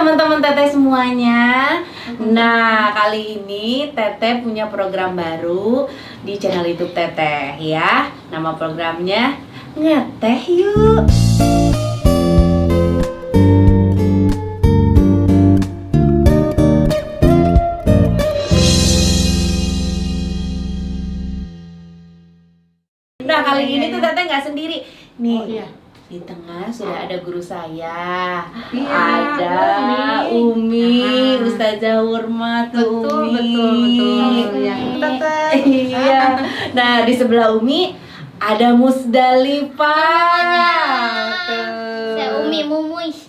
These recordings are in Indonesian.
teman-teman Teteh semuanya. Nah, kali ini Teteh punya program baru di channel YouTube Teteh ya. Nama programnya Ngeteh Yuk. Nah, kali ini tuh Teteh nggak sendiri. Nih, di tengah sudah ada guru saya, ada Umi, Ustazah Hurma tuh Umi. Iya. Nah, di sebelah Umi ada Musdalifah. Saya Umi Mumus.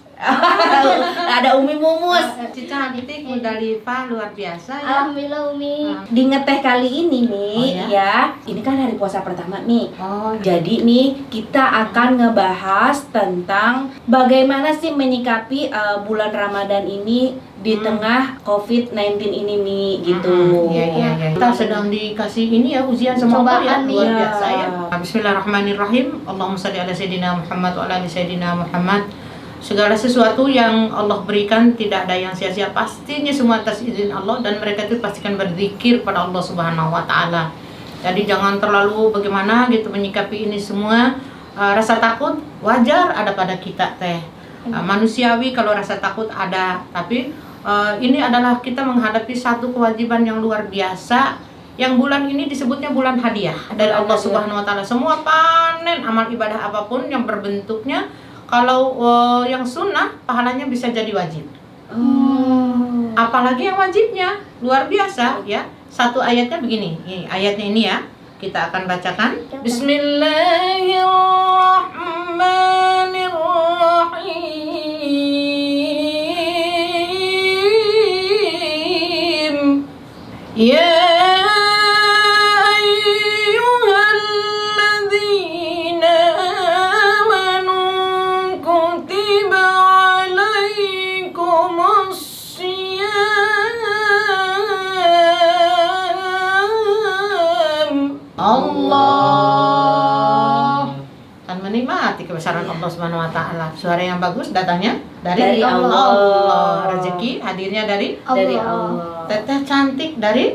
Ada Umi Mumus. Cantik, Musdalifah luar biasa ya. Alhamdulillah Umi. Di ngeteh kali ini nih ya, ini kan hari puasa pertama nih. Jadi nih kita akan ngebahas tentang bagaimana sih menyikapi bulan Ramadan ini di tengah COVID-19 ini nih gitu. Iya. Kita sedang dikasih ini ya ujian sama Allah ya, luar biasa ya. Bismillahirrahmanirrahim. Allahumma shalli ala sayyidina Muhammad wa ala ali sayyidina Muhammad. Segala sesuatu yang Allah berikan tidak ada yang sia-sia, pastinya semua atas izin Allah, dan mereka itu pastikan berzikir pada Allah Subhanahu wa taala. Jadi jangan terlalu bagaimana gitu menyikapi ini semua. Rasa takut wajar ada pada kita teh. Manusiawi kalau rasa takut ada, tapi ini adalah kita menghadapi satu kewajiban yang luar biasa. Yang bulan ini disebutnya bulan hadiah dari Allah Subhanahu wa taala. Semua panen amal ibadah apapun yang berbentuknya, kalau yang sunnah pahalanya bisa jadi wajib. Apalagi yang wajibnya luar biasa ya. Satu ayatnya begini. Ayatnya ini ya. Kita akan bacakan. Bismillahirrahmanirrahim. Ya Allah kan menikmati kebesaran Allah Subhanahu wa taala. Suara yang bagus datangnya dari Allah. Rezeki hadirnya dari Allah. Teteh cantik dari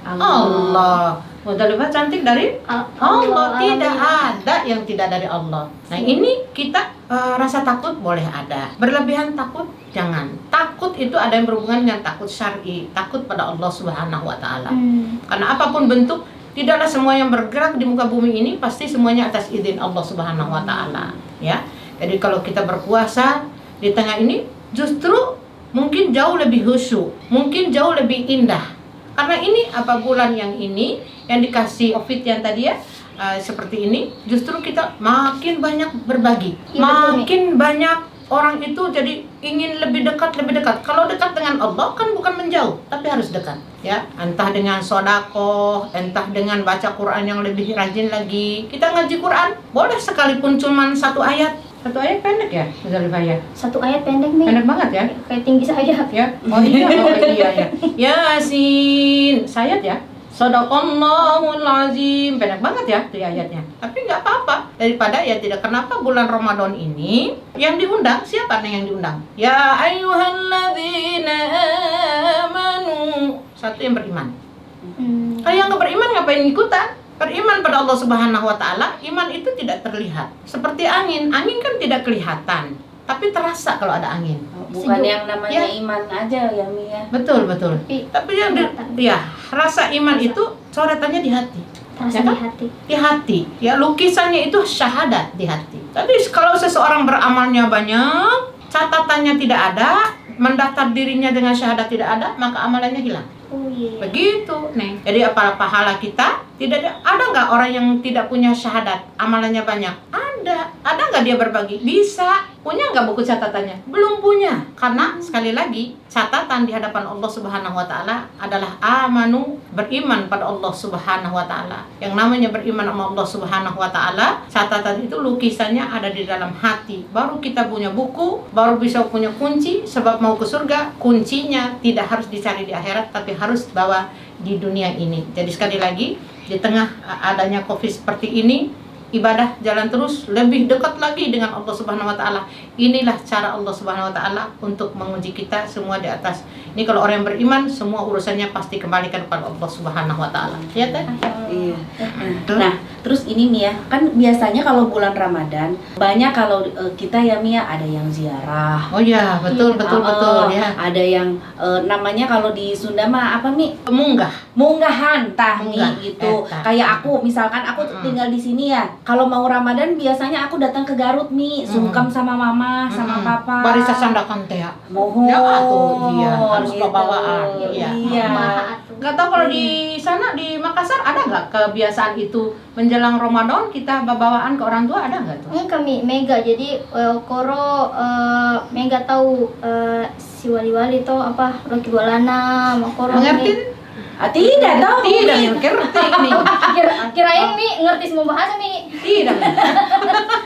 Allah. Musdalifah cantik dari Allah. Tidak ada yang tidak dari Allah. Nah, ini kita rasa takut boleh ada. Berlebihan takut jangan. Takut itu ada yang berhubungan dengan takut syar'i, takut pada Allah Subhanahu wa taala. Karena apapun bentuk, tidaklah semua yang bergerak di muka bumi ini pasti semuanya atas izin Allah Subhanahu wa taala, ya. Jadi kalau kita berpuasa di tengah ini justru mungkin jauh lebih khusyuk, mungkin jauh lebih indah. Karena ini apa bulan yang ini yang dikasih Covid yang tadi ya, seperti ini, justru kita makin banyak berbagi. Makin banyak orang itu jadi ingin lebih dekat. Kalau dekat dengan Allah kan bukan menjauh, tapi harus dekat ya. Entah dengan sedekah, entah dengan baca Quran yang lebih rajin lagi. Kita ngaji Quran boleh sekalipun cuman satu ayat. Satu ayat pendek ya, Musdalifah ya. Satu ayat pendek nih. Pendek banget ya. Kayak tinggi saya. Ya. Oh iya ya. Yasin, sayat ya. Shadaqallahul azim. Pendek banget ya tuh ayatnya. Tapi nggak apa-apa, daripada ya tidak. Kenapa bulan Ramadan ini yang diundang siapa nih yang diundang? Ya ayyuhalladzina amanu. Satu yang beriman. Kalau yang nggak beriman ngapain ikutan? Beriman pada Allah Subhanahu wa taala, iman itu tidak terlihat. Seperti angin. Angin kan tidak kelihatan, tapi terasa kalau ada angin. Bukan Sejuk. yang namanya Ya. iman aja ya Mi ya. Betul. Tapi yang rasa iman itu coretannya di hati. Terasa Ya kan? di hati. Di hati. Ya, lukisannya itu syahadat di hati. Tapi kalau seseorang beramalnya banyak, catatannya tidak ada, mendaftar dirinya dengan syahadat tidak ada, maka amalannya hilang. Oh iya. Begitu nih. Jadi apa pahala kita tidak ada nggak orang yang tidak punya syahadat, amalannya banyak? Ada nggak dia berbagi? Bisa. Punya nggak buku catatannya? Belum punya. Karena sekali lagi catatan di hadapan Allah Subhanahu wa taala adalah amanu, beriman pada Allah Subhanahu wa taala. Yang namanya beriman sama Allah Subhanahu wa taala, catatan itu lukisannya ada di dalam hati. Baru kita punya buku, baru bisa punya kunci, sebab mau ke surga kuncinya tidak harus dicari di akhirat, tapi harus bawa di dunia ini. Jadi sekali lagi, di tengah adanya Covid seperti ini ibadah, jalan terus lebih dekat lagi dengan Allah Subhanahu wa taala. Inilah cara Allah Subhanahu wa taala untuk menguji kita semua di atas. Ini kalau orang yang beriman, semua urusannya pasti kembalikan kepada Allah Subhanahu wa taala. Ya, Teh? Iya. Nah, terus ini Mia, kan biasanya kalau bulan Ramadan banyak kalau kita ya Mia ada yang ziarah. Oh ya, betul ya. Ada yang namanya kalau di Sunda mah apa Mi? Munggahan Tahmi gitu. Kayak aku misalkan aku tinggal di sini ya. Kalau mau Ramadan biasanya aku datang ke Garut Mi, sungkem sama mama, sama papa. Barisa sandakan teh. Mohon. Ya atuh, iya, harus gitu. bawaan. Iya. Nggak tahu kalau di sana di Makassar ada nggak kebiasaan itu menjelang Ramadan kita bawaan ke orang tua, ada nggak tuh? Kami Mega, jadi koro Mega tahu si wali-wali tuh apa Rocky Bolana, Makoro. Ngerti? Tidak tahu. Tidak ngerti ini. Kirain Mi ngerti semua bahasa Mi. Tidak.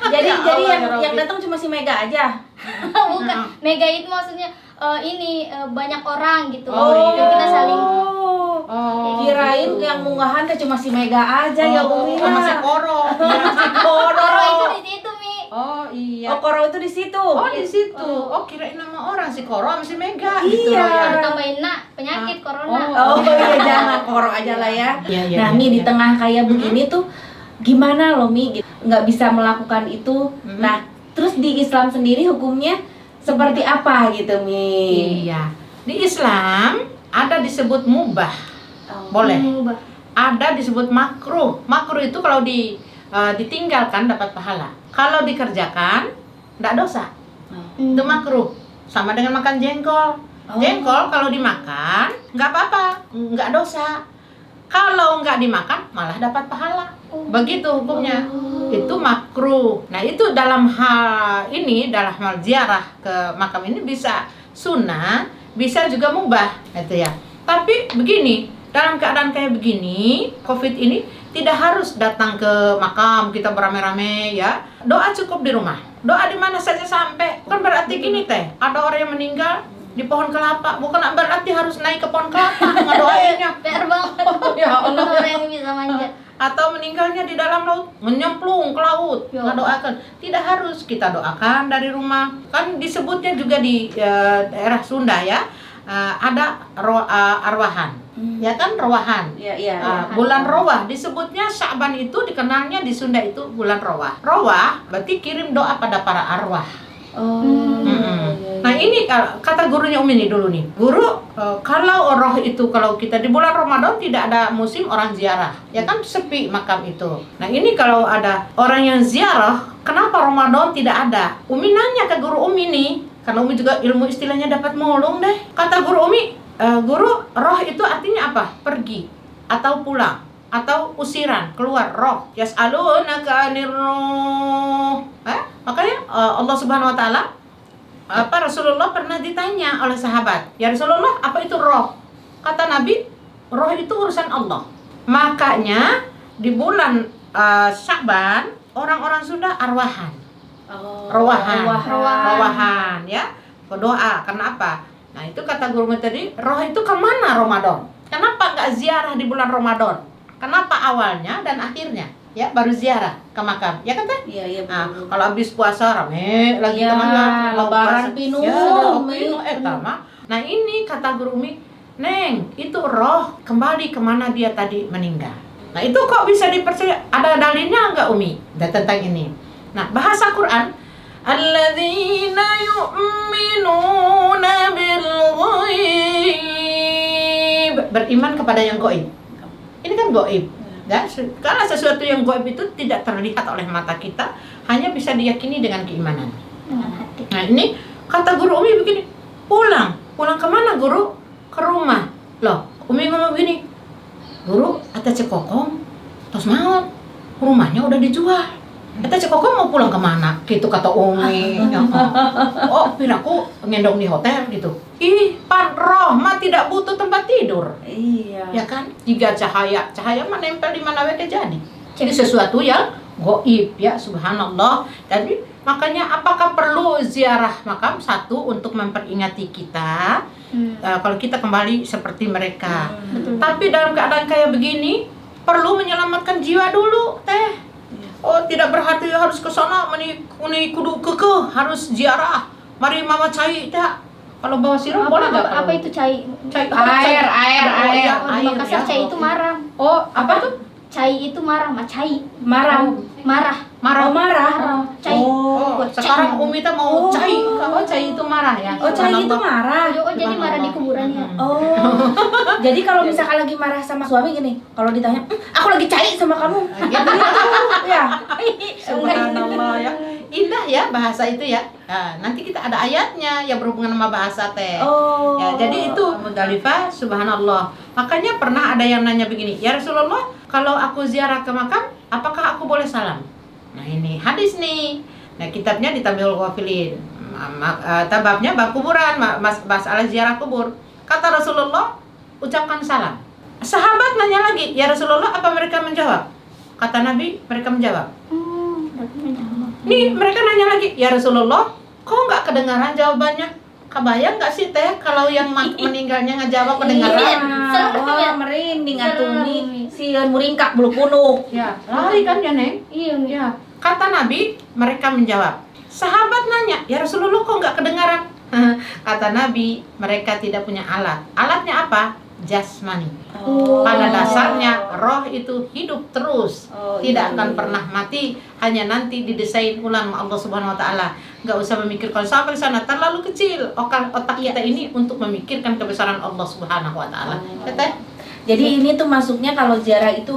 Jadi Ya Allah, yang ya Rabbi. datang cuma si Mega aja. Bukan, Mega itu maksudnya banyak orang gitu. Oh, Jadi kita saling Kirain yang munggahan teh cuma si Mega aja ya Umi. Sama si Koro. Koro itu di situ Mi. Oh iya. Oh, Koro itu di situ. Oh di situ. Oh kirain nama orang si Koro sama si Mega. Gitu Iya. loh ya. Tambahin penyakit corona. Oh iya jangan Koro aja lah ya. Iya, iya, Nah iya, Mi di iya. tengah kayak begini tuh gimana loh Mi nggak bisa melakukan itu. Nah terus di Islam sendiri hukumnya seperti apa gitu Mi? Iya. Di Islam ada disebut mubah. Boleh. Ada disebut makruh. Makruh itu kalau ditinggalkan dapat pahala. Kalau dikerjakan enggak dosa. Itu makruh. Sama dengan makan jengkol. Jengkol kalau dimakan nggak apa-apa, nggak dosa. Kalau nggak dimakan malah dapat pahala. Begitu hukumnya. Itu makruh. Nah itu dalam hal ini, dalam hal ziarah ke makam ini bisa sunnah, bisa juga mubah, gitu ya. Tapi begini, dalam keadaan kayak begini, COVID ini tidak harus datang ke makam kita beramai-ramai ya. Doa cukup di rumah. Doa di mana saja sampai. Kan berarti gini Teh, ada orang yang meninggal di pohon kelapa, bukan berarti harus naik ke pohon kelapa ngedoainnya. PR banget. Ya Allah. Orang yang bisa manjat. Atau meninggalnya di dalam laut, menyemplung ke laut, ngedoakan. Tidak harus, kita doakan dari rumah. Kan disebutnya juga di daerah Sunda ya, ada arwahan. Ya kan, rowahan. Iya. Bulan Rowah disebutnya Sya'ban itu dikenalnya di Sunda itu bulan Rowah. Rowah berarti kirim doa pada para arwah. Nah ini kata gurunya Umi nih dulu nih. Guru, kalau roh itu kalau kita di bulan Ramadan tidak ada musim orang ziarah, ya kan sepi makam itu. Nah ini kalau ada orang yang ziarah, kenapa Ramadan tidak ada? Umi nanya ke guru Umi nih, karena Umi juga ilmu istilahnya dapat mulung deh. Kata guru Umi, guru, roh itu artinya apa? Pergi atau pulang atau usiran, keluar roh. Yas'alunaka 'anir ruh. Makanya Allah Subhanahu wa taala Rasulullah pernah ditanya oleh sahabat, "Ya Rasulullah, apa itu roh?" Kata Nabi, "Roh itu urusan Allah." Makanya di bulan Sya'ban orang-orang Sunda arwahan. Rowahan ya. Berdoa karena apa? Nah, itu kata guru tadi, roh itu kemana Ramadan? Kenapa nggak ziarah di bulan Ramadan? Kenapa awalnya dan akhirnya? Ya, baru ziarah ke makam. Ya kan Teh? Iya. Nah, kalau habis puasa rame lagi Iya, teman-teman. lebaran pinuh. Nah, ini kata guru Umi, Neng, itu roh kembali kemana dia tadi meninggal. Nah, itu kok bisa dipercaya? Ada dalilnya enggak Umi? Tentang ini. Nah, bahasa Quran, alladzina yu'minuna bil ghaib. Beriman kepada yang gaib. Ini kan gaib. Ya, karena sesuatu yang gaib itu tidak terlihat oleh mata kita, hanya bisa diyakini dengan keimanan. Nah ini kata guru Umi begini, pulang kemana guru? Ke rumah. Loh, Umi ngomong begini, guru, ata cekokong, terus mau rumahnya udah dijual. Ata cekokong mau pulang kemana? Gitu kata Umi. Oh, pinaku ngendong di hotel gitu. Ih, pan roh mah tidak butuh tempat tidur. Iya. Ya kan? Jika cahaya mah nempel di mana wae jadi. Jadi sesuatu yang gaib ya, subhanallah. Jadi makanya apakah perlu ziarah makam? Satu, untuk memperingati kita kalau kita kembali seperti mereka. Tapi dalam keadaan kayak begini perlu menyelamatkan jiwa dulu Teh. Oh, tidak berarti harus ke sana meni kudu kekeh harus ziarah. Mari mama cai tak. Kalau bawa sirup boleh enggak? Apa itu cai? Cai Air. Oh, di air Makassar ya. cai itu marah. Oh, apa tuh? Cai itu marah, cai. Marah. Marah. Marah. Marah. Cai. Oh, Buat sekarang cai. Umi tuh mau cai. Oh, cai itu marah ya. Oh, cai itu marah. Oh, jadi marah di kuburan ya. Oh, jadi kalau misalkan lagi marah sama suami gini, kalau ditanya, aku lagi cai sama kamu, ya, Subhanallah ya. Indah ya bahasa itu ya. Nah, nanti kita ada ayatnya yang berhubungan sama bahasa teh. Oh, Ya, jadi itu Muzdalifah, subhanallah. Makanya pernah ada yang nanya begini, "Ya Rasulullah, kalau aku ziarah ke makam, apakah aku boleh salam?" Nah, ini hadis nih. Nah, kitabnya di Tabiul Ghafilin. Tababnya bab kuburan, masalah ziarah kubur. Kata Rasulullah, ucapkan salam. Sahabat nanya lagi, "Ya Rasulullah, apa mereka menjawab?" Kata Nabi, mereka menjawab. Nih, mereka nanya lagi, "Ya Rasulullah, kok nggak kedengaran jawabannya?" Kebayang nggak sih teh kalau yang meninggalnya ngejawab kedengaran? wah merinding atuh nih, sieun muringkak bulu punuk. Ya, lari kan ya Neng? Iya. Ya. Kata Nabi, mereka menjawab. Sahabat nanya, "Ya Rasulullah, kok nggak kedengaran?" Kata Nabi, mereka tidak punya alat. Alatnya apa? Jasmani. Oh. Pada dasarnya roh itu hidup terus, Oh, tidak iya, akan iya. pernah mati, hanya nanti didesain ulang sama Allah Subhanahu Wa Taala. Nggak usah memikirkan sampai sana, terlalu kecil otak kita ini untuk memikirkan kebesaran Allah Subhanahu Wa Taala. Ya, Teh? Jadi ini tuh masuknya kalau ziarah itu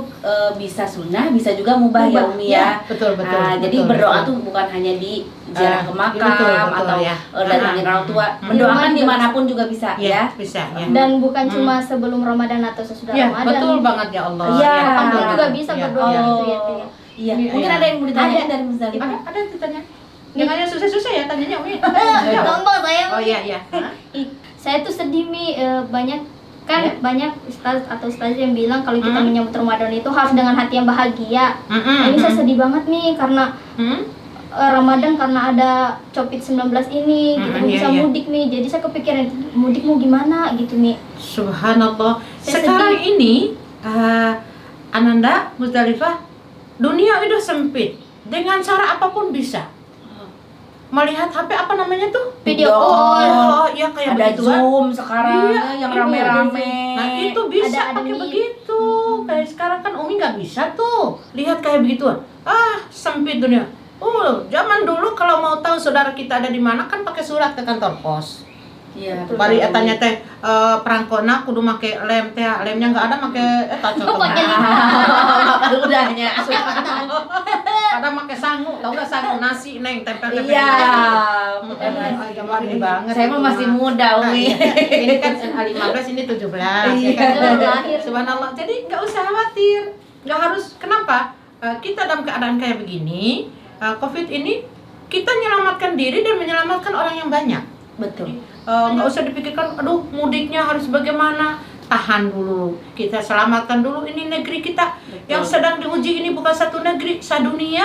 bisa sunnah, bisa juga mubah ya Umi ya. Betul. Jadi betul, berdoa betul. tuh bukan hanya di ziarah ke makam betul, atau ya. datangin orang tua, mendoakan dimanapun juga bisa Ya, ya. bisa ya. Dan bukan cuma sebelum Ramadan atau sesudah Ya, Ramadan. betul banget ya Allah. Iya. Kapanpun juga bisa Ya, berdoa ya. gitu ya, Teh. Iya, Iya, mungkin iya. ada yang mau ditanyain Ada. dari Muzdalifah. Ada yang ditanya. Jangan yang susah-susah ya tanyanya Umi. Gampang saya. Oh iya. Hah? Saya tuh sedih Mi, banyak kan Ya. banyak ustaz atau ustaz yang bilang kalau kita menyambut Ramadan itu harus dengan hati yang bahagia. Ini saya sedih banget nih karena Ramadan karena ada Covid-19 ini gitu Iya, bisa iya. mudik nih. Jadi saya kepikiran mudik mau gimana gitu Mi. Subhanallah. Saya Sekarang ini Ananda, Muzdalifah, dunia udah sempit. Dengan cara apapun bisa. Melihat HP apa namanya tuh? Video call. Oh, ya kayak Ada begituan. Zoom sekarang Iya, yang iya. rame-rame. Nah itu bisa Ada pakai nih. begitu. Kayak sekarang kan Umi nggak bisa tuh lihat kayak begituan. Sempit dunia. Zaman dulu kalau mau tahu saudara kita ada di mana kan pakai surat ke kantor pos. Iya. Bari etanya teh perangkona kudu make lem teh, lemnya nggak ada make Oh, pakai Udahnya. Kadang make sangu, tahu nggak sangu nasi neng tempel tempel. Iya. Gambar banget. Saya mah masih muda Umi. Ini kan 15 ini 17 ya kan? Lahir. Subhanallah. Jadi nggak usah khawatir. Nggak harus kenapa? Kita dalam keadaan kayak begini, Covid ini kita menyelamatkan diri dan menyelamatkan orang yang banyak. Betul. Nggak usah dipikirkan, aduh mudiknya harus bagaimana. Tahan dulu, kita selamatkan dulu ini negeri kita. Betul. Yang sedang diuji ini bukan satu negeri, sadunia.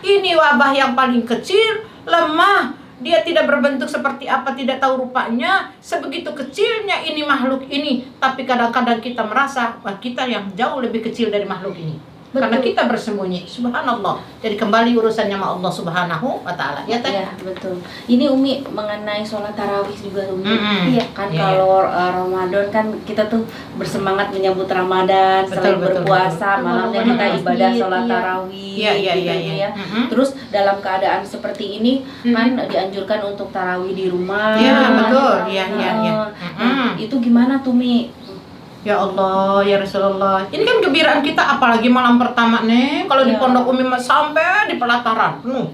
Ini wabah yang paling kecil, lemah. Dia tidak berbentuk seperti apa, tidak tahu rupanya. Sebegitu kecilnya ini makhluk ini. Tapi kadang-kadang kita merasa bahwa kita yang jauh lebih kecil dari makhluk ini. Karena kita bersembunyi, subhanallah. Jadi kembali urusannya sama Allah Subhanahu Wa Taala. Ya Teh? Iya, betul. Ini Umi mengenai sholat tarawih juga Umi. Mm-mm. Kan Iya, kalau Ramadan kan kita tuh bersemangat menyambut Ramadan, Betul, selain betul, berpuasa, betul. malamnya Betul. kita ibadah Iya, sholat iya. tarawih. Iya, gitu, iya. Umi ya. Mm-mm. Terus dalam keadaan seperti ini kan dianjurkan untuk tarawih di rumah. Iya, betul. Iya, Nah, iya, iya. nah, itu gimana tuh Mi? Ya Allah, ya Rasulullah. Ini kan kegembiraan kita apalagi malam pertama nih. Kalau di Ya. Pondok Umi mah sampai di pelataran penuh.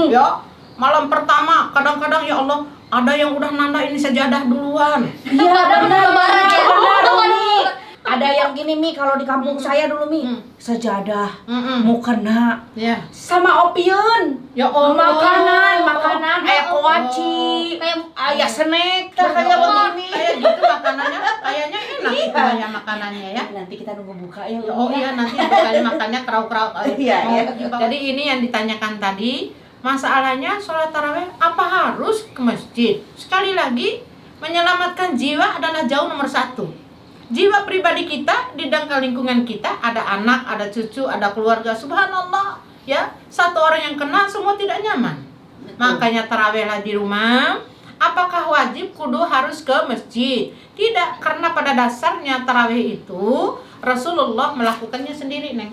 Ya, malam pertama kadang-kadang ya Allah ada yang udah nanda ini sajadah duluan. Iya benar Lebaran ya. benar Oh, Mi. Ada yang gini Mi, kalau di kampung saya dulu Mi, sejadah, mukena, Ya. sama opiun. Ya Allah. Makanan, kuaci, ayah snack, kayak begini. Kayak gitu makanannya, kayaknya enak itu ya makanannya ya. Nanti kita nunggu buka ya. Oh iya nanti kali makannya kerau-kerau. Iya, iya. Jadi ini yang ditanyakan tadi, masalahnya sholat tarawih apa harus ke masjid? Sekali lagi, menyelamatkan jiwa adalah jauh nomor 1. Jiwa pribadi kita di dangkal lingkungan kita ada anak, ada cucu, ada keluarga. Subhanallah. ya satu orang yang kena semua tidak nyaman. Makanya tarawihlah di rumah. Apakah wajib kudu harus ke masjid? Tidak, karena pada dasarnya tarawih itu Rasulullah melakukannya sendiri, Neng.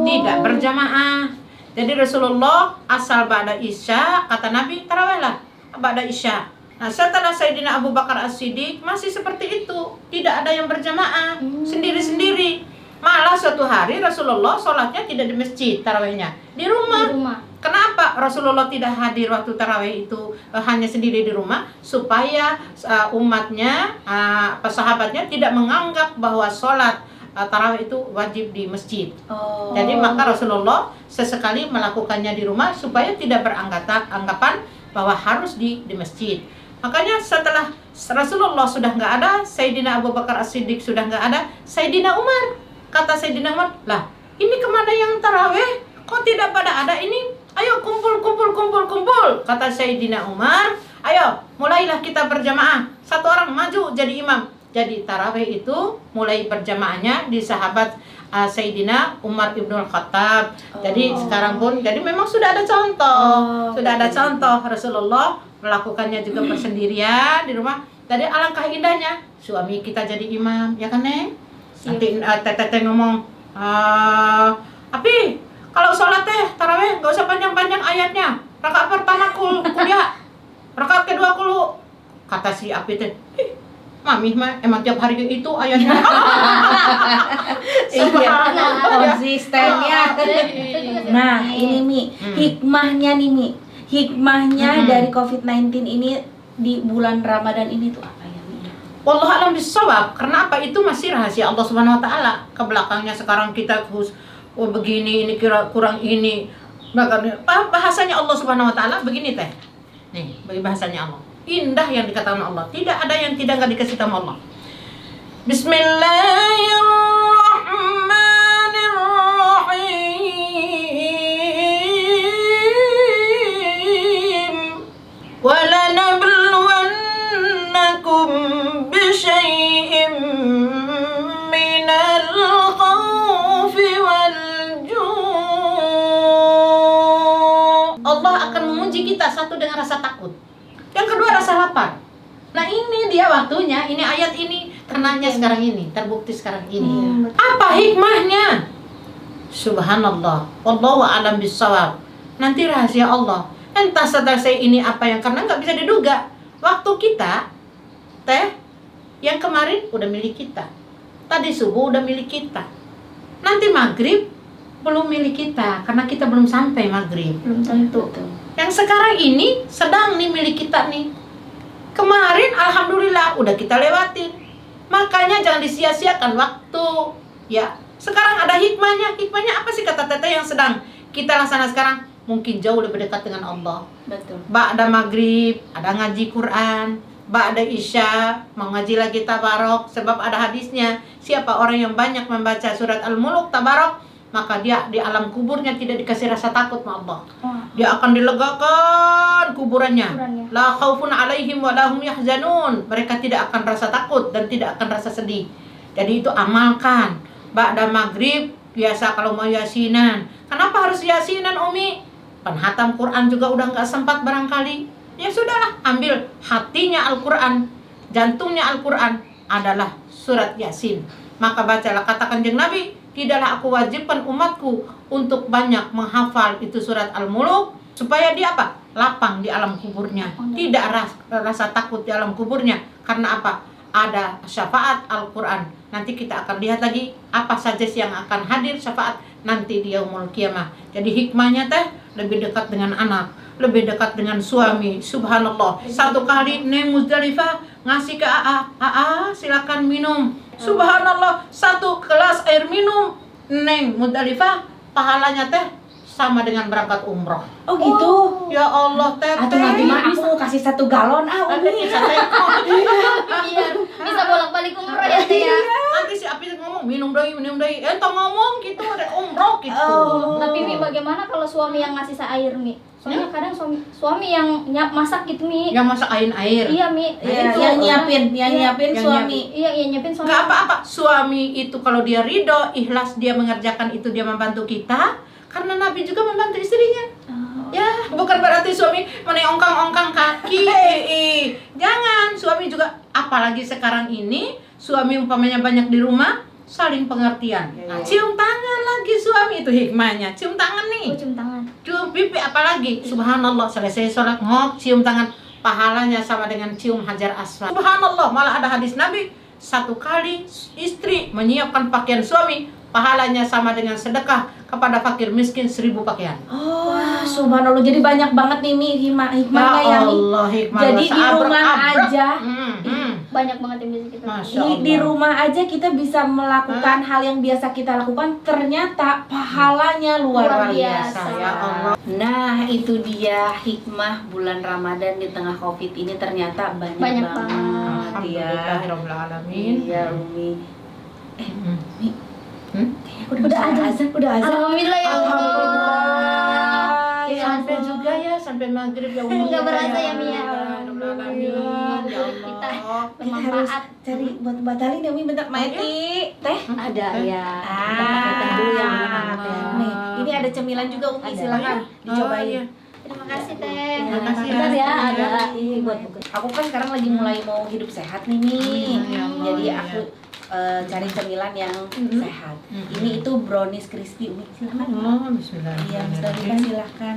Tidak berjamaah. Jadi Rasulullah asal ba'da isya, kata Nabi, tarawihlah ba'da isya. Nah, setelah Sayyidina Abu Bakar As-Siddiq masih seperti itu, tidak ada yang berjamaah, sendiri-sendiri. Malah suatu hari Rasulullah sholatnya tidak di masjid, tarawihnya di rumah. Kenapa Rasulullah tidak hadir waktu tarawih itu, hanya sendiri di rumah, supaya umatnya, sahabatnya tidak menganggap bahwa sholat tarawih itu wajib di masjid. Jadi maka Rasulullah sesekali melakukannya di rumah supaya tidak beranggapan bahwa harus di masjid. Makanya setelah Rasulullah sudah nggak ada, Sayyidina Abu Bakar As-Siddiq sudah nggak ada, Sayyidina Umar, kata Sayyidina Umar, lah ini kemana yang tarawih? Kok tidak pada ada ini? Ayo kumpul. Kata Sayyidina Umar, ayo mulailah kita berjamaah. Satu orang maju jadi imam. Jadi tarawih itu mulai berjamaahnya di sahabat Sayyidina Umar Ibnul Khattab. Jadi sekarang pun, jadi memang sudah ada contoh. Sudah ada contoh Rasulullah melakukannya juga bersendirian di rumah. Jadi alangkah indahnya suami kita jadi imam, ya kan, Neng? Nanti teteh ngomong, Api, kalau sholat tarawih gak usah panjang-panjang ayatnya. Rakaat pertama kuliah, rakaat kedua kulu. Kata si Api teh, Mami mah emang tiap hari itu ayatnya. Iya, konsistennya. Nah, ini Mi, hikmahnya nih Mi. Hikmahnya dari COVID-19 ini di bulan Ramadan ini tuh apa ya, Mi? Wallahu a'lam bishawab. Karena apa? Itu masih rahasia Allah Subhanahu wa taala. Ke belakangnya sekarang kita begini, ini kurang ini. Bahasanya Allah Subhanahu wa taala begini teh. Nih, bagi bahasanya Allah. Indah yang dikatakan Allah. Tidak ada yang tidak dikasih sama Allah. Bismillahirrahmanirrahim. وَلَنَبْلُوَنَّكُمْ بِشَيْءٍ مِّنَ الْخَوْفِ وَالْجُوعِ. Allah akan menguji kita, satu dengan rasa takut, yang kedua rasa lapar. Nah ini dia waktunya, ini ayat ini kenanya sekarang ini, terbukti sekarang ini. Apa hikmahnya? Subhanallah, wallahu a'lam bishawab. Nanti rahasia Allah. Entah selesai ini apa yang, karena nggak bisa diduga. Waktu kita yang kemarin udah milik kita, tadi subuh udah milik kita, nanti maghrib belum milik kita karena kita belum sampai maghrib. Belum tentu. Yang sekarang ini sedang nih milik kita nih. Kemarin alhamdulillah udah kita lewatin. Makanya jangan disia-siakan waktu. Ya, sekarang ada hikmahnya. Hikmahnya apa sih kata teteh yang sedang kita laksana sekarang? Mungkin jauh lebih dekat dengan Allah. Betul. Ba'da maghrib ada ngaji Quran, ba'da isya mengaji lagi tabarok. Sebab ada hadisnya, siapa orang yang banyak membaca surat Al-Muluk tabarok, maka dia di alam kuburnya tidak dikasih rasa takut sama Allah. Dia akan dilegakan kuburannya. La khaufun alaihim wa lahum yahzanun. Mereka tidak akan rasa takut dan tidak akan rasa sedih. Jadi itu amalkan. Ba'da maghrib biasa kalau mau yasinan. Kenapa harus yasinan, Umi? Penhatam Quran juga udah nggak sempat barangkali. Ya sudahlah, ambil hatinya Al-Quran, jantungnya Al-Quran adalah surat Yasin. Maka bacalah, katakan jeung Nabi, tidaklah aku wajibkan umatku untuk banyak menghafal itu surat Al-Muluk, supaya dia apa? Lapang di alam kuburnya, tidak rasa takut di alam kuburnya. Karena apa? Ada syafaat Al-Quran. Nanti kita akan lihat lagi apa saja yang akan hadir syafaat nanti di yaumul kiamah. Jadi hikmahnya lebih dekat dengan anak, lebih dekat dengan suami. Subhanallah. Satu kali Neng Muzdalifah ngasih ke AA silakan minum. Subhanallah, satu gelas air minum Neng Muzdalifah pahalanya sama dengan berangkat umroh. Oh gitu. Ya Allah, Atau nanti mah aku mau kasih 1 galon Umi. Bisa bolak-balik umroh ya teh ya. Nanti si Api ngomong minum deui. Entah ngomong gitu ada umroh gitu. Tapi Mi, bagaimana kalau suami yang ngasih air, Mi? Soalnya kadang suami yang masak gitu, Mi. Yang masak air. Iya, Mi. Yang nyiapin suami. Iya, nyiapin suami. Nggak apa-apa. Suami itu kalau dia ridho, ikhlas dia mengerjakan itu, dia membantu kita. Karena Nabi juga membantu istrinya. Ya, bukan berarti suami meneongkang-ongkang kaki. Jangan, suami juga, apalagi sekarang ini suami umpamanya banyak di rumah, saling pengertian. Nah, cium tangan lagi suami, itu hikmahnya. Cium tangan nih. cium tangan. Cium pipi apalagi. Subhanallah, selesai sholat cium tangan, pahalanya sama dengan cium hajar aswad. Subhanallah, malah ada hadis Nabi, satu kali istri menyiapkan pakaian suami, pahalanya sama dengan sedekah kepada fakir miskin 1000 pakaian. Oh, subhanallah. Jadi banyak banget nih hikmahnya ya, Mi. Allah, hikmah. Jadi di rumah aja, Banyak banget yang bisa kita Masya di rumah aja kita bisa melakukan hal yang biasa kita lakukan, ternyata pahalanya luar Luar biasa. biasa. Ya Allah. Nah, itu dia hikmah bulan Ramadan di tengah Covid ini, ternyata banyak Banyak banget ya. Alhamdulillahirabbil alamin. Iya, Umi. Mi, Udah azan. udah azan. Alhamdulillah ya Allah. Alhamdulillah. Ya Sampai Allah. juga ya, sampai maghrib ya Allah. Nggak berasa ya, Mi, ya. Alhamdulillah. Ya Kita Allah. Kita harus bermanfaat. cari buat batalin ya, Umi. Bentar, Maeti. Teh? Ada ya. Ah, Pakai dulu yang hangat ya. Nih, ini ada cemilan juga, Umi. Ada. Silakan dicobain. Oh, iya. Terima kasih Teh. Terima kasih Bentar ya, ya. ada ini buat buka. Aku kan sekarang lagi mulai mau hidup sehat nih, Mi. Ya Allah, Jadi iya. aku cari cemilan yang sehat. Ini itu brownies crispy, Umi. Silakan. Oh, Iya, Mustalifah, bismillahirrahmanirrahim. silakan.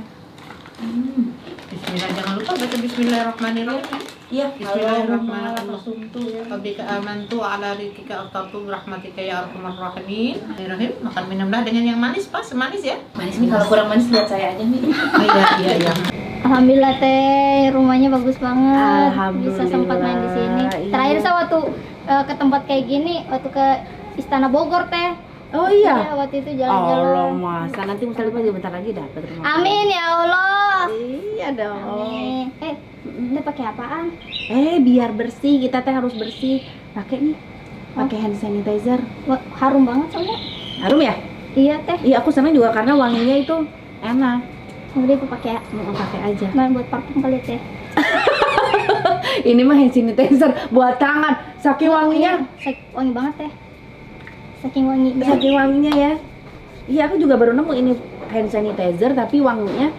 Bismillah, jangan lupa baca bismillahirrahmanirrahim. Iya, Bismillahirrahmanirrahim. Wabika amantu ala rizkika aftartu rahmatika ya arhamar rahimin. Bismillahirrahmanirrahim. Makan minumlah dengan yang manis, Pas. Manis ya. Manis, Mi. Kalau kurang manis lihat saya aja, Mi. Oh, iya. Alhamdulillah Teh, rumahnya bagus banget. Alhamdulillah. Bisa sempat main di sini. Iya. Terakhir saya waktu ke tempat kayak gini, waktu ke Istana Bogor Teh. Oh Iya, waktu itu jalan-jalan. masa nanti Mustalifah juga bentar lagi dapat rumah. Amin ya Allah. Iya dong. Amin. Teh pakai apaan? Biar bersih, kita teh harus bersih. Pakai nih. Pakai hand sanitizer. Wah, harum banget soalnya. Harum ya? Iya Teh. Iya, aku senang juga karena wanginya itu enak. Udah aku pakai. Pakai aja. Main buat parfum kali Teh. Ini mah hand sanitizer buat tangan. Saking wanginya. Wangi banget Teh. Saking wanginya. Saking wanginya ya. Iya, aku juga baru nemu ini hand sanitizer tapi wanginya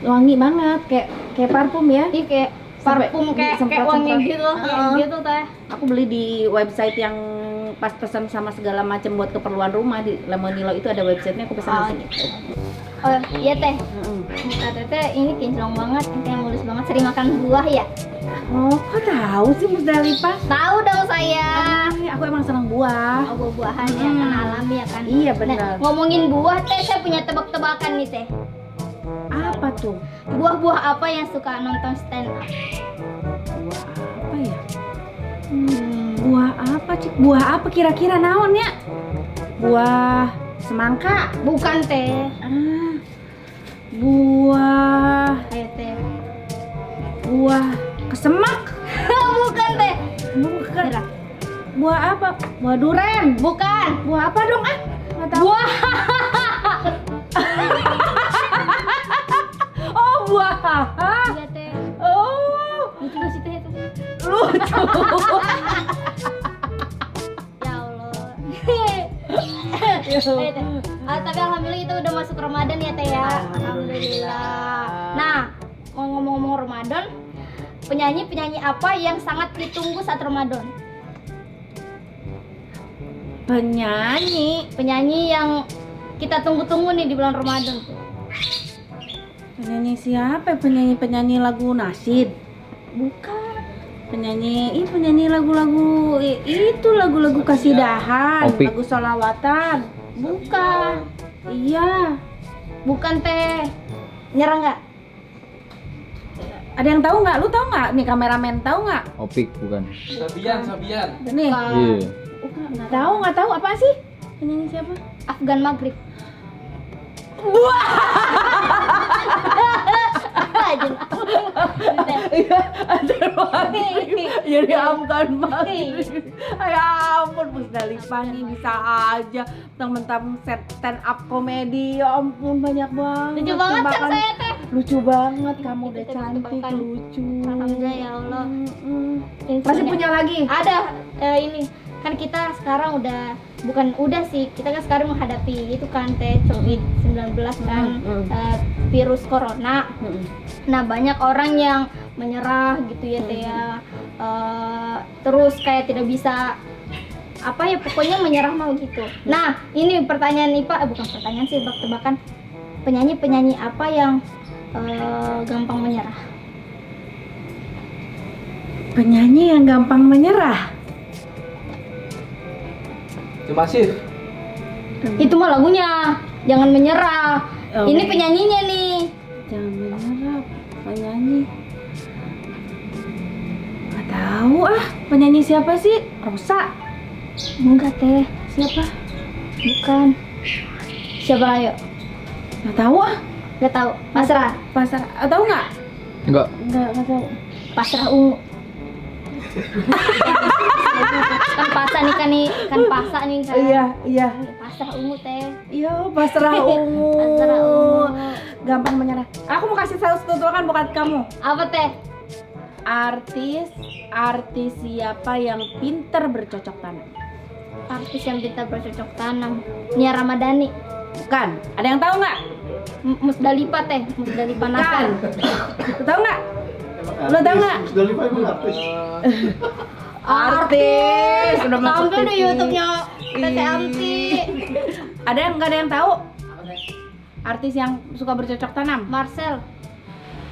wangi banget, kayak parfum ya. Iya kayak parfum kayak wangi gitu, kayak gitu Teh. Aku beli di website yang pas pesan sama segala macam buat keperluan rumah di Lemonilo itu ada websitenya, aku pesan di situ. Oh iya Teh. Muka Teteh ini kinclong banget, kayak mulus banget, sering makan buah ya? Oh, kok tahu sih Mustalifah? Tahu dong saya. Aku emang senang buah. Oh, buah-buahan ya kan alami ya kan. Iya, Nah, benar. ngomongin buah Teh, saya punya tebak-tebakan nih Teh. Apa tuh? Buah-buah apa yang suka nonton stand up? Buah apa ya? Buah apa, Cik? Buah apa kira-kira naon ya? Buah semangka. Bukan Teh. Buah Ayo Teh. buah kesemak. Bukan Teh. Bukan. Nyerah. Buah apa? Buah duren. Bukan. Buah apa dong? Nggak tahu. Buah. Oh, buah. Iya Teh. Oh, Lucu gak sih Teh itu? lucu. Ya Allah. Ayo, Teh. Tapi alhamdulillah itu udah masuk Ramadan ya Teh ya. Alhamdulillah. Nah, mau ngomong-ngomong Ramadan, penyanyi apa yang sangat ditunggu saat Ramadan? Penyanyi yang kita tunggu-tunggu nih di bulan Ramadan. Penyanyi siapa? Penyanyi lagu nasyid. Bukan. Penyanyi lagu-lagu itu lagu-lagu kasidahan, Opik. lagu sholawatan. Bukan. Iya. Bukan Teh. Nyerah nggak? Ada yang tahu nggak? Lu tahu nggak? Nih kameramen tahu nggak? Opik bukan. Sabian. Nih. Iya. Nggak tahu apa sih? Penyanyi siapa? Afgan Maghrib. Iya, ada lagi. Jadi Afgan Maghrib. Ya ampun, Mustalifah nih bisa aja mentang-mentang stand up komedi. Ya ampun, banyak banget. Lucu banget kan tebakan. saya Teh. Lucu banget, kamu udah Kita cantik, tebak-tebakan. lucu. Alhamdulillah ya Allah. Ini Masih sebenarnya- punya lagi? Ada ini kan kita sekarang udah sih kita kan sekarang menghadapi itu kan Teh COVID-19 COVID-19 kan, virus corona. Nah, banyak orang yang menyerah gitu ya Teh ya. Terus kayak tidak bisa apa ya, pokoknya menyerah mau gitu. Nah, ini pertanyaan Ipa, bukan pertanyaan sih, tebak-tebakan. Penyanyi apa yang gampang menyerah? Penyanyi yang gampang menyerah. Masif. Itu mah lagunya, jangan menyerah. Oh. Ini penyanyinya nih. Jangan menyerah, penyanyi. Nggak tahu penyanyi siapa sih? Rosa? Enggak Teh, Siapa? bukan. Siapa ayo? Nggak tahu Nggak tahu. Pasrah. Pasar, tahu nggak? Enggak. Nggak tahu. Pasrah ungu. Kan pasa nih kan pasa nih kan. Iya. Pasrah ungu Teh. Iya, pasrah ungu. Pasrah ungu. Gampang menyerah. Aku mau kasih satu kan bukan kamu. Apa Teh? Artis siapa yang pinter bercocok tanam? Artis yang pintar bercocok tanam. Nia Ramadhani. Bukan. Ada yang tahu nggak? Musdalifah Teh, Musdalifah Nasar. Tahu nggak? Lo tahu nggak? Artis. Udah masuk Tampil di TV. YouTube-nya Tete Amti. Ada yang nggak ada yang tahu? Artis yang suka bercocok tanam? Marcel.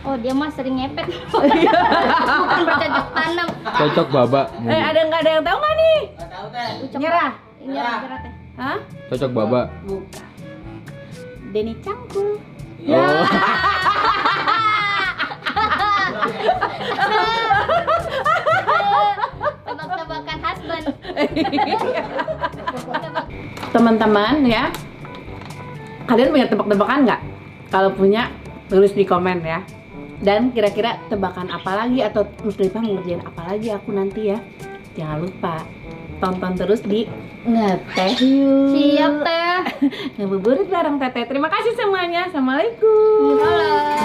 Oh, dia mah sering ngepet. Bukan bercocok tanam. Cocok baba. Ada nggak ada yang tahu nggak nih? Ucap Nyerah? Nyerah Teh. Hah? Cocok baba. Bukan. Denny Cangkul. Oh. Tebak-tebakan husband. Teman-teman ya, kalian punya tebak-tebakan nggak? Kalau punya, tulis di komen ya. Dan kira-kira tebakan apa lagi atau Musdalifah mengerjain apa lagi aku nanti ya. Jangan lupa tonton terus di Ngeteh Yuk. Siap Teh. Ngabuburit bareng Teteh. Terima kasih semuanya. Assalamualaikum. Halo.